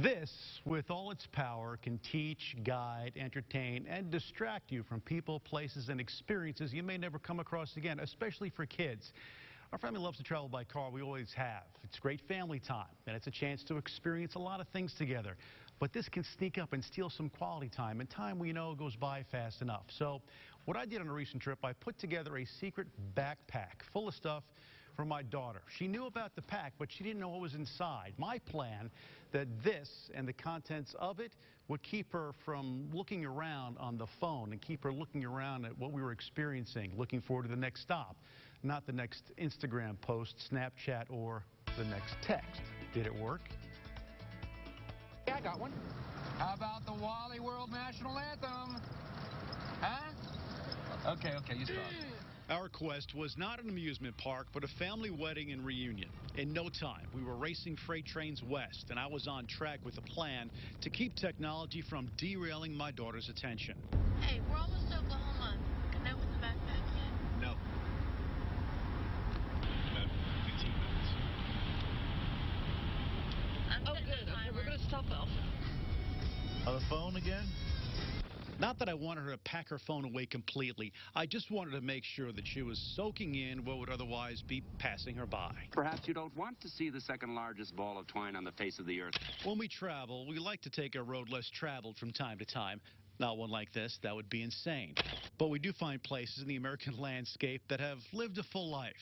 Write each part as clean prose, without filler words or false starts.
This, with all its power, can teach, guide, entertain, and distract you from people, places, and experiences you may never come across again, especially for kids. Our family loves to travel by car. We always have. It's great family time, and it's a chance to experience a lot of things together. But this can sneak up and steal some quality time, and time we know goes by fast enough. So what I did on a recent trip, I put together a secret backpack full of stuff for my daughter. She knew about the pack, but she didn't know what was inside. My plan that this and the contents of it would keep her from looking around on the phone and keep her looking around at what we were experiencing, looking forward to the next stop, not the next Instagram post, Snapchat, or the next text. Did it work? Yeah, I got one. How about the Wally World National Anthem? Huh? Okay, you start. Our quest was not an amusement park, but a family wedding and reunion. In no time, we were racing freight trains west, and I was on track with a plan to keep technology from derailing my daughter's attention. Hey, we're almost to Oklahoma. Connect with the backpack yet? No. About 15 minutes. I'm setting the timer. We're going to stop off. On the phone again? Not that I wanted her to pack her phone away completely. I just wanted to make sure that she was soaking in what would otherwise be passing her by. Perhaps you don't want to see the second largest ball of twine on the face of the earth. When we travel, we like to take a road less traveled from time to time. Not one like this, that would be insane. But we do find places in the American landscape that have lived a full life,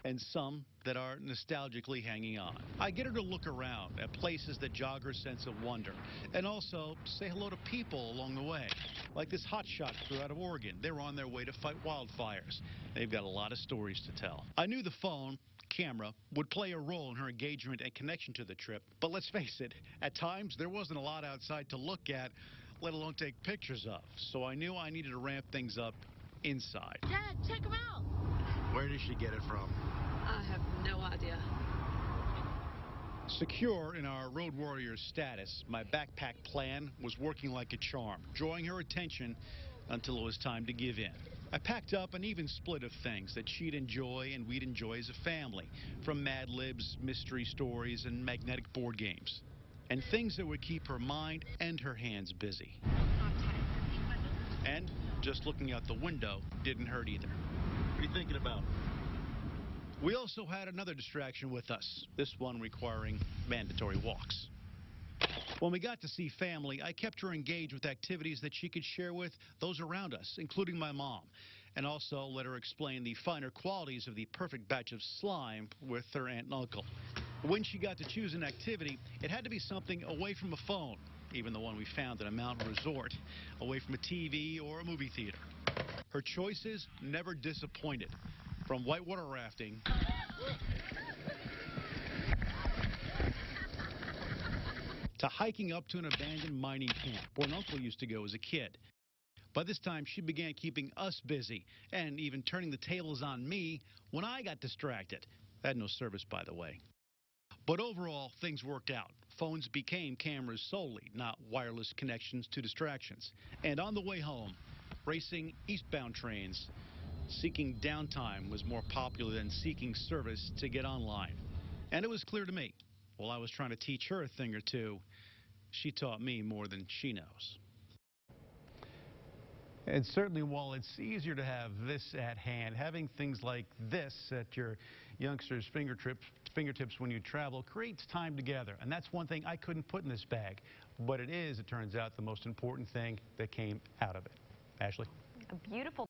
and some that are nostalgically hanging on. I get her to look around at places that jog her sense of wonder, and also say hello to people along the way. Like this hotshot crew out of Oregon. They're on their way to fight wildfires. They've got a lot of stories to tell. I knew the phone, camera, would play a role in her engagement and connection to the trip. But let's face it, at times there wasn't a lot outside to look at, let alone take pictures of. So I knew I needed to ramp things up inside. Dad, check him out. Where did she get it from? I have no idea. Secure in our road warrior status, my backpack plan was working like a charm, drawing her attention until it was time to give in. I packed up an even split of things that she'd enjoy and we'd enjoy as a family, from Mad Libs, mystery stories, and magnetic board games. And things that would keep her mind and her hands busy. And just looking out the window didn't hurt either. What are you thinking about? We also had another distraction with us, this one requiring mandatory walks. When we got to see family, I kept her engaged with activities that she could share with those around us, including my mom, and also let her explain the finer qualities of the perfect batch of slime with her aunt and uncle. When she got to choose an activity, it had to be something away from a phone, even the one we found at a mountain resort, away from a TV or a movie theater. Her choices never disappointed, from whitewater rafting to hiking up to an abandoned mining camp where an uncle used to go as a kid. By this time, she began keeping us busy and even turning the tables on me when I got distracted. I had no service, by the way. But overall, things worked out. Phones became cameras solely, not wireless connections to distractions. And on the way home, racing eastbound trains, seeking downtime was more popular than seeking service to get online. And it was clear to me, while I was trying to teach her a thing or two, she taught me more than she knows. And certainly, while it's easier to have this at hand, having things like this at your youngsters' fingertips when you travel creates time together. And that's one thing I couldn't put in this bag. But it is, it turns out, the most important thing that came out of it. Ashley? A beautiful